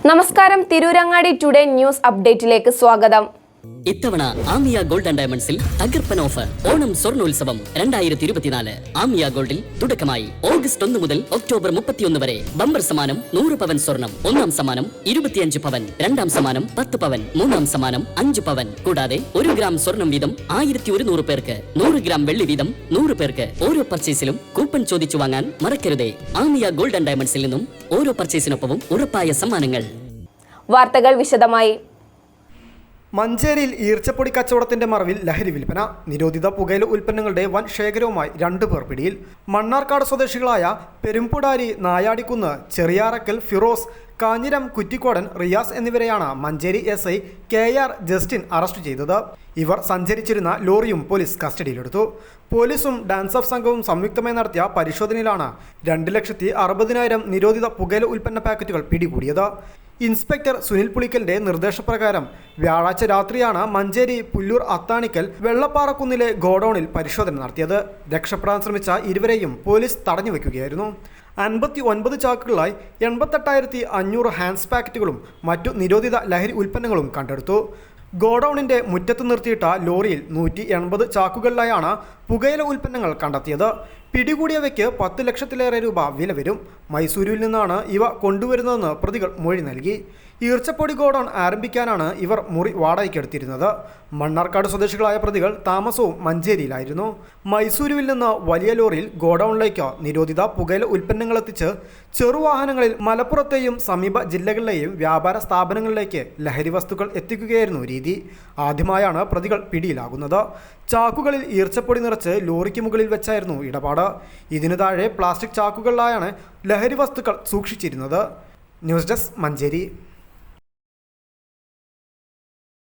നമസ്കാരം, Tirurangadi today news അപ്ഡേറ്റിലേക്ക് സ്വാഗതം. ഇത്തവണ ആമിയ ഗോൾഡ് ആൻഡ് ഡയമണ്ട്സിൽ തകർപ്പൻ ഓഫർ ഓണം സ്വർണ്ണോത്സവം 2024. ആമിയ ഗോൾഡിൽ തുടക്കമായി ഓഗസ്റ്റ് 1 മുതൽ ഒക്ടോബർ 31 വരെ ബമ്പർ സമ്മാനം 100 പവൻ സ്വർണം, ഒന്നാം സമ്മാനം 25 പവൻ, രണ്ടാം സമ്മാനം 10 പവൻ, മൂന്നാം സമ്മാനം 5 പവൻ. കൂടാതെ 1 ഗ്രാം സ്വർണം വീതം 1100 പേർക്ക്, 100 ഗ്രാം വെള്ളി വീതം 100 പേർക്ക്. ഓരോ പർച്ചേസിലും കൂപ്പൺ ചോദിച്ചു വാങ്ങാൻ മറക്കരുതേ. ആമിയ ഗോൾഡ് ആൻഡ് ഡയമണ്ട്സിൽ നിന്നും ഓരോ പർച്ചേസിനൊപ്പവും ഉറപ്പായ സമ്മാനങ്ങൾ. വാർത്തകൾ വിശദമായി. മഞ്ചേരിയിൽ ഈർച്ചപ്പൊടി കച്ചവടത്തിന്റെ മറവിൽ ലഹരി വിൽപ്പന. നിരോധിത പുകയില ഉൽപ്പന്നങ്ങളുടെ വൻ ശേഖരവുമായി 2 പേർ പിടിയിൽ. മണ്ണാർക്കാട് സ്വദേശികളായ പെരുമ്പുടാരി, നായാടിക്കുന്ന്, ചെറിയാറക്കൽ ഫിറോസ്, കാഞ്ഞിരം കുറ്റിക്കോടൻ റിയാസ് എന്നിവരെയാണ് Manjeri SI KR Justin arrest ചെയ്തത്. ഇവർ സഞ്ചരിച്ചിരുന്ന ലോറിയും പോലീസ് കസ്റ്റഡിയിലെടുത്തു. പോലീസും ഡാൻസ് ഓഫ് സംഘവും സംയുക്തമായി നടത്തിയ പരിശോധനയിലാണ് 2,60,000 നിരോധിത പുകയില ഉൽപ്പന്ന പാക്കറ്റുകൾ പിടികൂടിയത്. ഇൻസ്പെക്ടർ സുനിൽ പുളിക്കലിന്റെ നിർദ്ദേശപ്രകാരം വ്യാഴാഴ്ച രാത്രിയാണ് മഞ്ചേരി പുല്ലൂർ അത്താണിക്കൽ വെള്ളപ്പാറക്കുന്നിലെ ഗോഡൌണിൽ പരിശോധന നടത്തിയത്. രക്ഷപ്പെടാൻ ശ്രമിച്ച ഇരുവരെയും പോലീസ് തടഞ്ഞുവെക്കുകയായിരുന്നു. 59 ചാക്കുകളായി 88,500 ഹാൻഡ്സ് പാക്കറ്റുകളും മറ്റു നിരോധിത ലഹരി ഉൽപ്പന്നങ്ങളും കണ്ടെടുത്തു. ഗോഡൌണിന്റെ മുറ്റത്ത് നിർത്തിയിട്ട ലോറിയിൽ 180 ചാക്കുകളിലായാണ് പുകയില ഉൽപ്പന്നങ്ങൾ കണ്ടെത്തിയത്. പിടികൂടിയവയ്ക്ക് 10 ലക്ഷത്തിലേറെ രൂപ വില വരും. മൈസൂരിൽ നിന്നാണ് ഇവ കൊണ്ടുവരുന്നതെന്ന് പ്രതികൾ മൊഴി നൽകി. ഈർച്ചപ്പൊടി ഗോഡൌൺ ആരംഭിക്കാനാണ് ഇവർ മുറി വാടകയ്ക്കെടുത്തിരുന്നത്. മണ്ണാർക്കാട് സ്വദേശികളായ പ്രതികൾ താമസവും മഞ്ചേരിയിലായിരുന്നു. മൈസൂരുവിൽ നിന്ന് വലിയ ലോറിയിൽ ഗോഡൌണിലേക്ക് നിരോധിത പുകയില ഉൽപ്പന്നങ്ങൾ എത്തിച്ച് ചെറുവാഹനങ്ങളിൽ മലപ്പുറത്തെയും സമീപ ജില്ലകളിലെയും വ്യാപാര സ്ഥാപനങ്ങളിലേക്ക് ലഹരി വസ്തുക്കൾ എത്തിക്കുകയായിരുന്നു രീതി. ആദ്യമായാണ് പ്രതികൾ പിടിയിലാകുന്നത്. ചാക്കുകളിൽ ഈർച്ചപ്പൊടി നിറച്ച് ലോറിക്ക് മുകളിൽ വെച്ചായിരുന്നു ഇടപാട്. ഇതിനു താഴെ പ്ലാസ്റ്റിക് ചാക്കുകളിലായാണ് ലഹരി വസ്തുക്കൾ സൂക്ഷിച്ചിരുന്നത്. News desk, Manjeri.